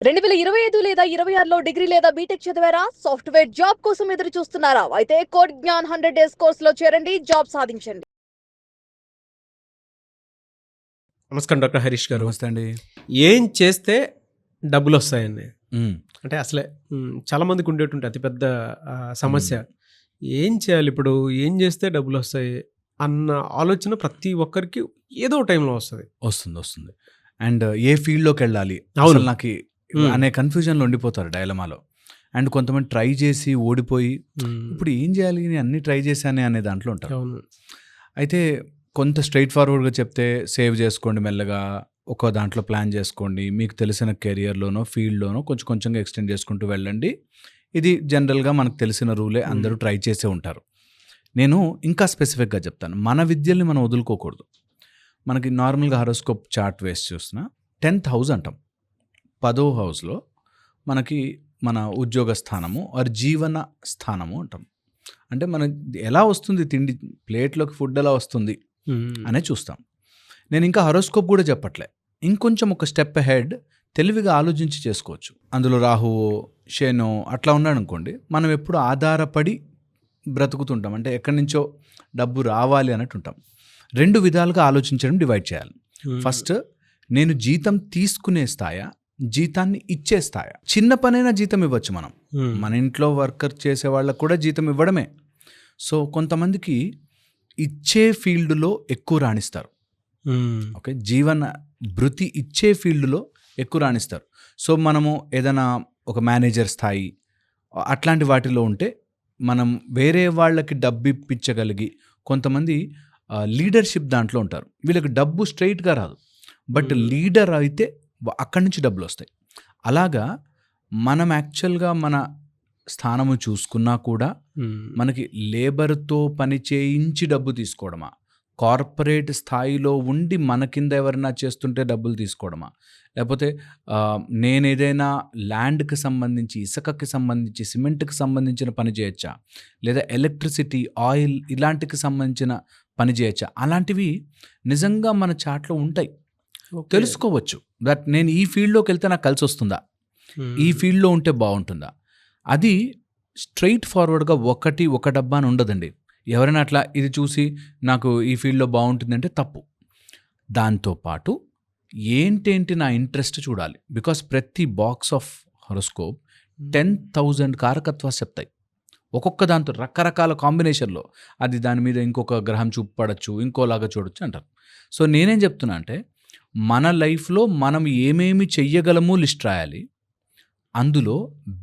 2025 లేదా 26లో డిగ్రీ లేదా బీటెక్ చదివారా? సాఫ్ట్‌వేర్ జాబ్ కోసం ఎదురు చూస్తున్నారా? అయితే కోడ్ జ్ఞాన్ 100 డేస్ కోర్సులో చేరండి, జాబ్ సాధించండి. నమస్కారం డాక్టర్ హరీష్ గారు. నమస్తే అండి. ఏం చేస్తే డబ్బులొస్తాయండి? హ్మ్. అంటే అసలే చాలా మందికి ఉండేటువంటి అతిపెద్ద సమస్య. ఏం చేయాలి ఇప్పుడు? ఏం చేస్తే డబ్బులొస్తాయి అన్న ఆలోచన ప్రతి ఒక్కరికి ఏదో టైంలో వస్తది. వస్తుంది. అండ్ ఏ ఫీల్డ్‌లోకెళ్ళాలి అవును. అసలు నాకి అనే కన్‌ఫ్యూజన్‌లో ఉండిపోతారు డైలమాలో. అండ్ కొంతమంది ట్రై చేసి ఓడిపోయి ఇప్పుడు ఏం చేయాలి? నేను అన్నీ ట్రై చేశానే అనే దాంట్లో ఉంటారు. అవును. అయితే కొంత స్ట్రెయిట్ ఫార్వర్డ్‌గా చెప్తే సేవ్ చేసుకోండి మెల్లగా. ఒక దాంట్లో ప్లాన్ చేసుకోండి. మీకు తెలిసిన కెరియర్‌లోనో, ఫీల్డ్‌లోనో కొంచెం కొంచెంగా ఎక్స్‌టెండ్ చేసుకుంటూ వెళ్ళండి. ఇది జనరల్‌గా మనకు తెలిసిన రూలే. అందరూ ట్రై చేసే ఉంటారు. నేను ఇంకా స్పెసిఫిక్‌గా చెప్తాను. మన విద్యల్ని మనం వదులుకోకూడదు. మనకి నార్మల్‌గా హారోస్కోప్ చార్ట్ వేసి చూసినా 10th హౌస్ అంటాం. 10వ హౌస్‌లో మనకి మన ఉద్యోగ స్థానము ఆర్ జీవన స్థానము అంటాం. అంటే మన ఎలా వస్తుంది తిండి, ప్లేట్‌లోకి ఫుడ్ ఎలా వస్తుంది అనే చూస్తాం. నేను ఇంకా హారోస్కోప్ కూడా చెప్పట్లే. ఇంకొంచెం ఒక స్టెప్ అహెడ్ తెలివిగా ఆలోచించి చేసుకోవచ్చు. అందులో రాహువో, శనో అట్లా ఉన్నాడనుకోండి, మనం ఎప్పుడు ఆధారపడి బ్రతుకుతుంటాం. అంటే ఎక్కడి నుంచో డబ్బు రావాలి అన్నట్టు ఉంటాం. 2 విధాలుగా ఆలోచించడం డివైడ్ చేయాలి. ఫస్ట్, నేను జీతం తీసుకునే స్థాయా, జీతాన్ని ఇచ్చే స్థాయా. చిన్న పనైనా జీతం ఇవ్వచ్చు మనం. మన ఇంట్లో వర్కర్ చేసే వాళ్ళకు కూడా జీతం ఇవ్వడమే. సో కొంతమందికి ఇచ్చే ఫీల్డ్లో ఎక్కువ రాణిస్తారు. ఓకే, జీవన భృతి ఇచ్చే ఫీల్డ్లో ఎక్కువ రాణిస్తారు. సో మనము ఏదైనా ఒక మేనేజర్ స్థాయి అట్లాంటి వాటిలో ఉంటే మనం వేరే వాళ్ళకి డబ్బు ఇప్పించగలిగి, కొంతమంది లీడర్షిప్ దాంట్లో ఉంటారు. వీళ్ళకి డబ్బు స్ట్రైట్గా రాదు, బట్ లీడర్ అయితే అక్కడి నుంచి డబ్బులు వస్తాయి. అలాగా మనం యాక్చువల్గా మన స్థానము చూసుకున్నా కూడా మనకి లేబర్తో పని చేయించి డబ్బు తీసుకోవడమా, కార్పొరేట్ స్థాయిలో ఉండి మన కింద ఎవరైనా చేస్తుంటే డబ్బులు తీసుకోవడమా, లేకపోతే నేను ఏదైనా ల్యాండ్కి సంబంధించి, ఇసుకకి సంబంధించి, సిమెంట్కి సంబంధించిన పని చేయొచ్చా, లేదా ఎలక్ట్రిసిటీ, ఆయిల్ ఇలాంటికి సంబంధించిన పని చేయొచ్చా, అలాంటివి నిజంగా మన చాట్లో ఉంటాయి. తెలుసుకోవచ్చు దట్ నేను ఈ ఫీల్డ్లోకి వెళ్తే నాకు కలిసి వస్తుందా, ఈ ఫీల్డ్లో ఉంటే బాగుంటుందా. అది స్ట్రైట్ ఫార్వర్డ్గా ఒక డబ్బా అని ఉండదండి. ఎవరైనా అట్లా ఇది చూసి నాకు ఈ ఫీల్డ్లో బాగుంటుందంటే తప్పు. దాంతోపాటు ఏంటేంటి నా ఇంట్రెస్ట్ చూడాలి. బికాస్ ప్రతి బాక్స్ ఆఫ్ హారోస్కోప్ 10,000 కారకత్వాలు చెప్తాయి. ఒక్కొక్క దాంతో రకరకాల కాంబినేషన్లో అది దాని మీద ఇంకొక గ్రహం చూపడచ్చు, ఇంకోలాగా చూడొచ్చు అంటారు. సో నేనేం చెప్తున్నా అంటే మన లైఫ్లో మనం ఏమేమి చెయ్యగలమో లిస్ట్ రాయాలి. అందులో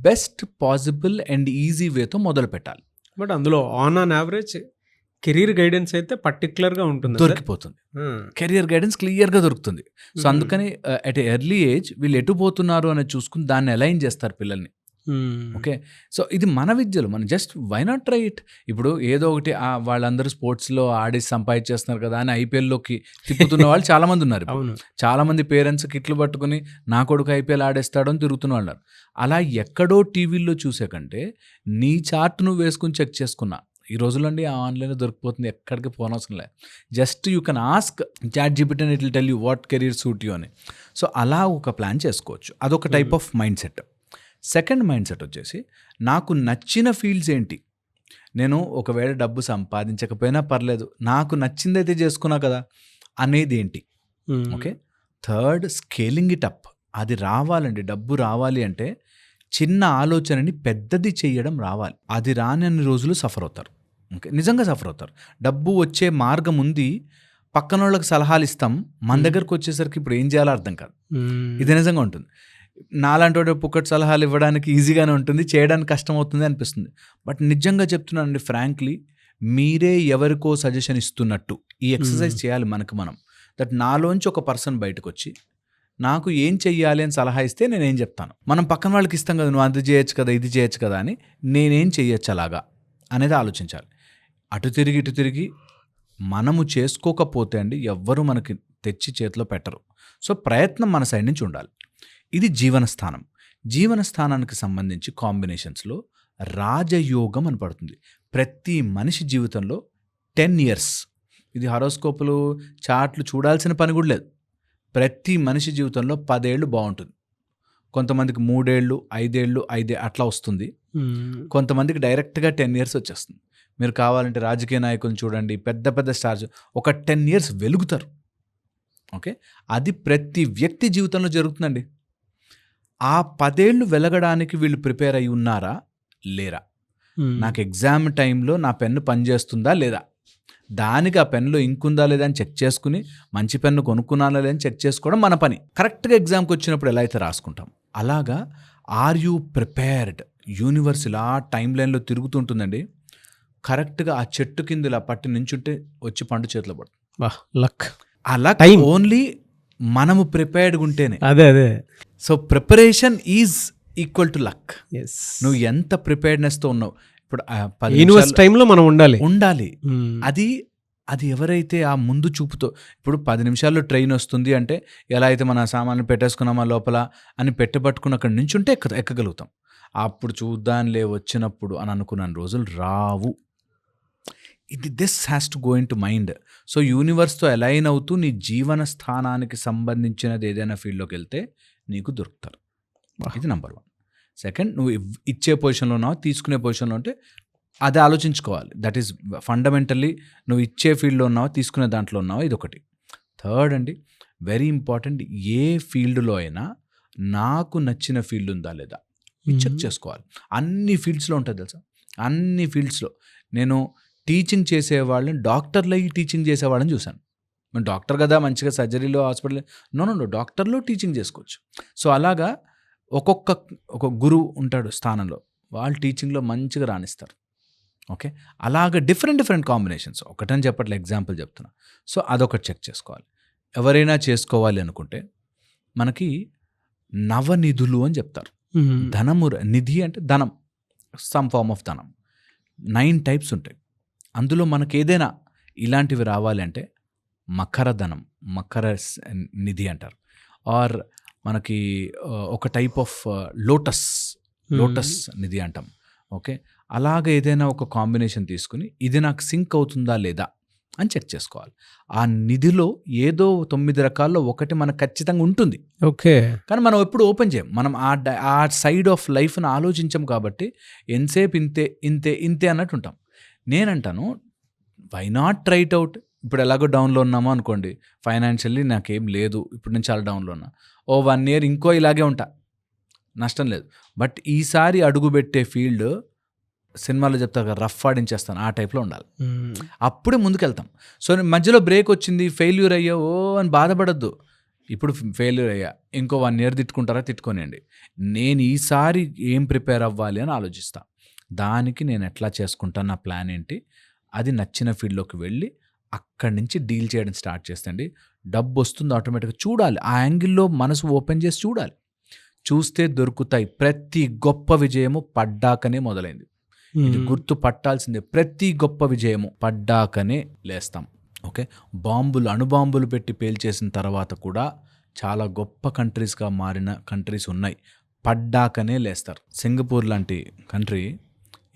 బెస్ట్ పాసిబుల్ అండ్ ఈజీ వేతో మొదలు పెట్టాలి. బట్ అందులో ఆన్ యావరేజ్ కెరీర్ గైడెన్స్ అయితే పర్టికులర్గా ఉంటుంది, దొరికిపోతుంది. కెరియర్ గైడెన్స్ క్లియర్గా దొరుకుతుంది. సో అందుకని అట్ ఎర్లీ ఏజ్ వీళ్ళు ఎటు పోతున్నారు అనేది చూసుకుని దాన్ని అలైన్ చేస్తారు పిల్లల్ని. ఓకే, సో ఇది మన విద్యలో మనం just why not try it. ఇప్పుడు ఏదో ఒకటి వాళ్ళందరూ స్పోర్ట్స్లో ఆడేసి సంపాదించేస్తున్నారు కదా అని ఐపీఎల్లోకి తిప్పుతున్న వాళ్ళు చాలామంది ఉన్నారు. చాలామంది పేరెంట్స్ కిట్లు పట్టుకుని నా కొడుకు ఐపీఎల్ ఆడేస్తాడు అని తిరుగుతున్న వాళ్ళు. అలా ఎక్కడో టీవీల్లో చూసే కంటే నీ చార్ట్ నువ్వు వేసుకుని చెక్ చేసుకున్నా. ఈ రోజుల్లో అండి ఆన్లైన్లో దొరికిపోతుంది, ఎక్కడికి పోనవసరం లేదు. Just you can ask ChatGPT and it will tell you what career suit you అని. సో అలా ఒక ప్లాన్ చేసుకోవచ్చు. అదొక type of mindset. Second mindset వచ్చేసి నాకు నచ్చిన ఫీల్డ్స్ ఏంటి, నేను ఒకవేళ డబ్బు సంపాదించకపోయినా పర్లేదు, నాకు నచ్చిందైతే చేసుకున్నా కదా అనేది ఏంటి. Okay, third, scaling it up. అది రావాలండి, డబ్బు రావాలి అంటే చిన్న ఆలోచనని పెద్దది చేయడం రావాలి. అది రాని రోజులు సఫర్ అవుతారు. ఓకే, నిజంగా సఫర్ అవుతారు. డబ్బు వచ్చే మార్గం ఉంది, పక్కన వాళ్ళకి సలహాలు ఇస్తాం, మన దగ్గరకు వచ్చేసరికి ఇప్పుడు ఏం చేయాలో అర్థం కాదు. ఇది నిజంగా ఉంటుంది. నాలాంటి వాడు పుక్కటి సలహాలు ఇవ్వడానికి ఈజీగానే ఉంటుంది, చేయడానికి కష్టం అవుతుంది అనిపిస్తుంది. బట్ నిజంగా చెప్తున్నానండి, ఫ్రాంక్లీ మీరే ఎవరికో సజెషన్ ఇస్తున్నట్టు ఈ ఎక్సర్సైజ్ చేయాలి మనకు మనం. దట్ నాలోంచి ఒక పర్సన్ బయటకు వచ్చి నాకు ఏం చెయ్యాలి అని సలహా ఇస్తే నేనేం చెప్తాను. మనం పక్కన వాళ్ళకి ఇస్తాం కదా, నువ్వు అది చేయొచ్చు కదా, ఇది చేయొచ్చు కదా అని, నేనేం చెయ్యొచ్చు అలాగా అనేది ఆలోచించాలి. అటు తిరిగి ఇటు తిరిగి మనము చేసుకోకపోతే అండి ఎవ్వరూ మనకి తెచ్చి చేతిలో పెట్టరు. సో ప్రయత్నం మన సైడ్ నుంచి ఉండాలి. ఇది జీవనస్థానం. జీవనస్థానానికి సంబంధించి కాంబినేషన్స్లో రాజయోగం అని పడుతుంది. ప్రతి మనిషి జీవితంలో 10 years, ఇది హారోస్కోపులు చార్ట్లు చూడాల్సిన పని కూడా లేదు. ప్రతి మనిషి జీవితంలో 10 ఏళ్ళు బాగుంటుంది. కొంతమందికి 3 ఏళ్ళు 5 ఏళ్ళు అట్లా వస్తుంది. కొంతమందికి డైరెక్ట్గా 10 years వచ్చేస్తుంది. మీరు కావాలంటే రాజకీయ నాయకులను చూడండి, పెద్ద పెద్ద స్టార్స్ ఒక 10 years వెలుగుతారు. ఓకే, అది ప్రతి వ్యక్తి జీవితంలో జరుగుతుందండి. ఆ 10 ఏళ్ళు వెలగడానికి వీళ్ళు ప్రిపేర్ అయి ఉన్నారా లేరా? నాకు ఎగ్జామ్ టైంలో నా పెన్ను పనిచేస్తుందా లేదా, దానికి ఆ పెన్నులో ఇంక్ ఉందా లేదా అని చెక్ చేసుకుని మంచి పెన్ను కొనుక్కున్నానా లేదా అని చెక్ చేసుకోవడం మన పని. కరెక్ట్గా ఎగ్జామ్కి వచ్చినప్పుడు ఎలా అయితే రాసుకుంటాం అలాగా ఆర్ యూ ప్రిపేర్డ్. యూనివర్స్ ఇలా టైం లైన్లో తిరుగుతుంటుందండి. కరెక్ట్గా ఆ చెట్టు కింద ఇలా పట్టి నించుంటే వచ్చి పండు చేతిలో పడుతుంది. లక్. ఆ లక్ ఓన్లీ మనము ప్రిపేర్డ్గా ఉంటేనే. అదే so preparation is equal to luck. Yes. నువ్వు ఎంత ప్రిపేర్డ్నెస్తో ఉన్నావు. ఇప్పుడు యూనివర్స్ టైంలో మనం ఉండాలి. అది ఎవరైతే ఆ ముందు చూపుతో, ఇప్పుడు 10 నిమిషాల్లో ట్రైన్ వస్తుంది అంటే ఎలా అయితే మన సామాన్లు పెట్టేసుకున్నామా లోపల అని పెట్టబట్టుకుని అక్కడి నుంచి ఉంటే ఎక్కగలుగుతాం. అప్పుడు చూద్దాంలే వచ్చినప్పుడు అని అనుకున్నాను రోజులు రావు. This has to go into mind. So యూనివర్స్తో అలైన్ అవుతూ నీ జీవన స్థానానికి సంబంధించినది ఏదైనా ఫీల్డ్లోకి వెళ్తే నీకు దొరుకుతారు. ఇది నెంబర్ 1. సెకండ్, నువ్వు ఇచ్చే పొజిషన్లో ఉన్నావు, తీసుకునే పొజిషన్లో ఉంటే అది ఆలోచించుకోవాలి. దట్ ఈస్ ఫండమెంటల్లీ నువ్వు ఇచ్చే ఫీల్డ్లో ఉన్నావా తీసుకునే దాంట్లో ఉన్నావా, ఇది ఒకటి. థర్డ్ అండి, వెరీ ఇంపార్టెంట్, ఏ ఫీల్డ్లో అయినా నాకు నచ్చిన ఫీల్డ్ ఉందా లేదా చెక్ చేసుకోవాలి. అన్ని ఫీల్డ్స్లో ఉంటుంది తెలుసా, అన్ని ఫీల్డ్స్లో. నేను టీచింగ్ చేసేవాళ్ళని డాక్టర్లు అయ్యి టీచింగ్ చేసేవాళ్ళని చూశాను. నేను డాక్టర్ కదా మంచిగా సర్జరీలో హాస్పిటల్ నో డాక్టర్లో టీచింగ్ చేసుకోవచ్చు. సో అలాగా ఒక గురువు ఉంటాడు స్థానంలో, వాళ్ళు టీచింగ్లో మంచిగా రాణిస్తారు. ఓకే, అలాగ డిఫరెంట్ కాంబినేషన్స్. ఒకటని చెప్పట్లే, ఎగ్జాంపుల్ చెప్తున్నా. సో అదొకటి చెక్ చేసుకోవాలి. ఎవరైనా చేసుకోవాలి అనుకుంటే మనకి నవనిధులు అని చెప్తారు. ధనము, నిధి అంటే ధనం, సమ్ ఫార్మ్ ఆఫ్ ధనం. 9 types ఉంటాయి. అందులో మనకి ఏదైనా ఇలాంటివి రావాలి అంటే మకర ధనం, మకర నిధి అంటారు. ఆర్ మనకి ఒక టైప్ ఆఫ్ లోటస్ నిధి అంటాం. ఓకే, అలాగ ఏదైనా ఒక కాంబినేషన్ తీసుకుని ఇది నాకు సింక్ అవుతుందా లేదా అని చెక్ చేసుకోవాలి. ఆ నిధిలో ఏదో 9 రకాల్లో ఒకటి మనకు ఖచ్చితంగా ఉంటుంది. ఓకే, కానీ మనం ఎప్పుడు ఓపెన్ చేయం. మనం ఆ సైడ్ ఆఫ్ లైఫ్ని ఆలోచించాం కాబట్టి ఎంతసేపు ఇంతే అన్నట్టు ఉంటాం. నేనంటాను, why not try it out. ఇప్పుడు ఎలాగో డౌన్లో ఉన్నామో అనుకోండి, ఫైనాన్షియల్లీ నాకేం లేదు, ఇప్పుడు నేను చాలా డౌన్లో ఉన్నా, 1 year ఇంకో ఇలాగే ఉంటా, నష్టం లేదు. బట్ ఈసారి అడుగుపెట్టే ఫీల్డ్ సినిమాలో చెప్తారు కదా, రఫ్ ఆడించేస్తాను, ఆ టైప్లో ఉండాలి. అప్పుడే ముందుకెళ్తాం. సో మధ్యలో బ్రేక్ వచ్చింది, ఫెయిల్యూర్ అయ్యా అని బాధపడద్దు. ఇప్పుడు ఫెయిల్యూర్ అయ్యా, ఇంకో 1 year తిట్టుకుంటారా, తిట్టుకోనండి. నేను ఈసారి ఏం ప్రిపేర్ అవ్వాలి అని ఆలోచిస్తా. దానికి నేను ఎట్లా చేసుకుంటాను, నా ప్లాన్ ఏంటి, అది నచ్చిన ఫీల్డ్లోకి వెళ్ళి అక్కడి నుంచి డీల్ చేయడం స్టార్ట్ చేస్తండి. డబ్బు వస్తుంది ఆటోమేటిక్గా. చూడాలి, ఆ యాంగిల్లో మనసు ఓపెన్ చేసి చూడాలి. చూస్తే దొరుకుతాయి. ప్రతి గొప్ప విజయము పడ్డాకనే మొదలైంది. ఇది గుర్తు పట్టాల్సిందే. ప్రతి గొప్ప విజయము పడ్డాకనే లేస్తాం. ఓకే, అణుబాంబులు పెట్టి పేల్చేసిన తర్వాత కూడా చాలా గొప్ప కంట్రీస్గా మారిన కంట్రీస్ ఉన్నాయి. పడ్డాకనే లేస్తారు. సింగపూర్ లాంటి country,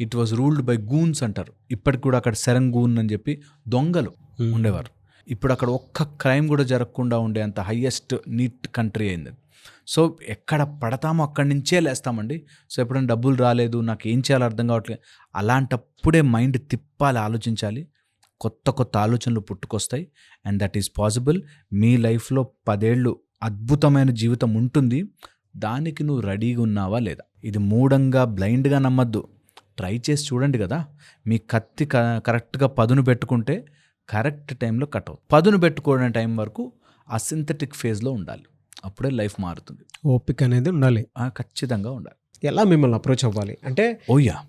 it was ruled by goons అంటారు. ఇప్పటికి కూడా అక్కడ సెరంగూన్ అని చెప్పి దొంగలు ఉండేవారు. ఇప్పుడు అక్కడ ఒక్క క్రైమ్ కూడా జరగకుండా ఉండే అంత హయ్యెస్ట్ నీట్ కంట్రీ అయింది. సో ఎక్కడ పడతామో అక్కడి నుంచే లేస్తామండి. సో ఎప్పుడైనా డబ్బులు రాలేదు, నాకు ఏం చేయాలో అర్థం కావట్లేదు, అలాంటప్పుడే మైండ్ తిప్పాలి, ఆలోచించాలి. కొత్త ఆలోచనలు పుట్టుకొస్తాయి. And that is possible. మీ లైఫ్లో 10 ఏళ్ళు అద్భుతమైన జీవితం ఉంటుంది. దానికి నువ్వు రెడీగా ఉన్నావా లేదా? ఇది మూఢంగా బ్లైండ్గా నమ్మద్దు. ట్రై చేసి చూడండి కదా. మీ కత్తి కరెక్ట్గా పదును పెట్టుకుంటే కరెక్ట్ టైంలో కట్ అవుతుంది. పదును పెట్టుకోవడం టైం వరకు ఆ సింథటిక్ ఫేజ్లో ఉండాలి. అప్పుడే లైఫ్ మారుతుంది. ఓపిక అనేది ఉండాలి, ఖచ్చితంగా ఉండాలి. ఎలా మిమ్మల్ని అప్రోచ్ అవ్వాలి అంటే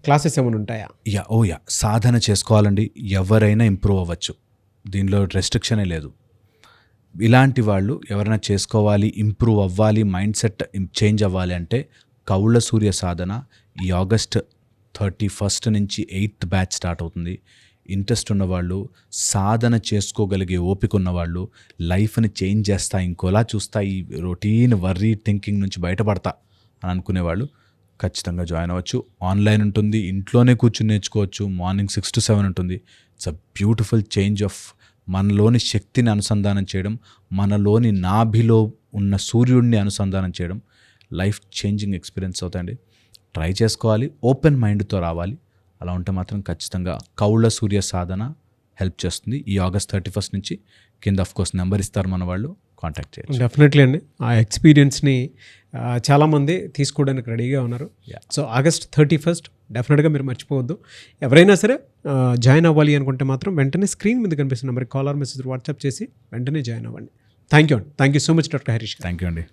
క్లాసెస్ ఏమైనా ఉంటాయా? సాధన చేసుకోవాలండి. ఎవరైనా ఇంప్రూవ్ అవ్వచ్చు, దీనిలో రెస్ట్రిక్షనే లేదు. ఇలాంటి వాళ్ళు ఎవరైనా చేసుకోవాలి, ఇంప్రూవ్ అవ్వాలి, మైండ్ సెట్ చేంజ్ అవ్వాలి అంటే కౌళ్ళ సూర్య సాధన ఈ August 31st నుంచి 8th batch స్టార్ట్ అవుతుంది. ఇంట్రెస్ట్ ఉన్నవాళ్ళు, సాధన చేసుకోగలిగే ఓపిక ఉన్నవాళ్ళు, లైఫ్ని చేంజ్ చేస్తా, ఇంకోలా చూస్తా, ఈ రొటీన్ వర్రీ థింకింగ్ నుంచి బయటపడతా అని అనుకునేవాళ్ళు ఖచ్చితంగా జాయిన్ అవ్వచ్చు. ఆన్లైన్ ఉంటుంది, ఇంట్లోనే కూర్చుని నేర్చుకోవచ్చు. మార్నింగ్ 6 to 7 ఉంటుంది. It's a beautiful change of మనలోని శక్తిని అనుసంధానం చేయడం, మనలోని నాభిలో ఉన్న సూర్యుడిని అనుసంధానం చేయడం. లైఫ్ చేంజింగ్ ఎక్స్పీరియన్స్ అవుతాయండి. ట్రై చేసుకోవాలి, ఓపెన్ మైండ్తో రావాలి. అలా ఉంటే మాత్రం ఖచ్చితంగా కౌళ్ళ సూర్య సాధన హెల్ప్ చేస్తుంది. ఈ ఆగస్ట్ 31 నుంచి కింద ఆఫ్ కోర్స్ నెంబర్ ఇస్తారు మన వాళ్ళు, కాంటాక్ట్ చేయొచ్చు. డెఫినెట్లీ అండి. ఆ ఎక్స్పీరియన్స్ని చాలామంది తీసుకోవడానికి రెడీగా ఉన్నారు. Yeah. సో ఆగస్ట్ 31 డెఫినెట్గా మీరు మర్చిపోవద్దు. ఎవరైనా సరే జాయిన్ అవ్వాలి అనుకుంటే మాత్రం వెంటనే స్క్రీన్ మీద కనిపిస్తున్న నెంబర్కి కాల్ ఆర్ మెసేజ్ వాట్సాప్ చేసి వెంటనే జాయిన్ అవ్వండి. Thank you so much doctor Harish. Thank you అండి.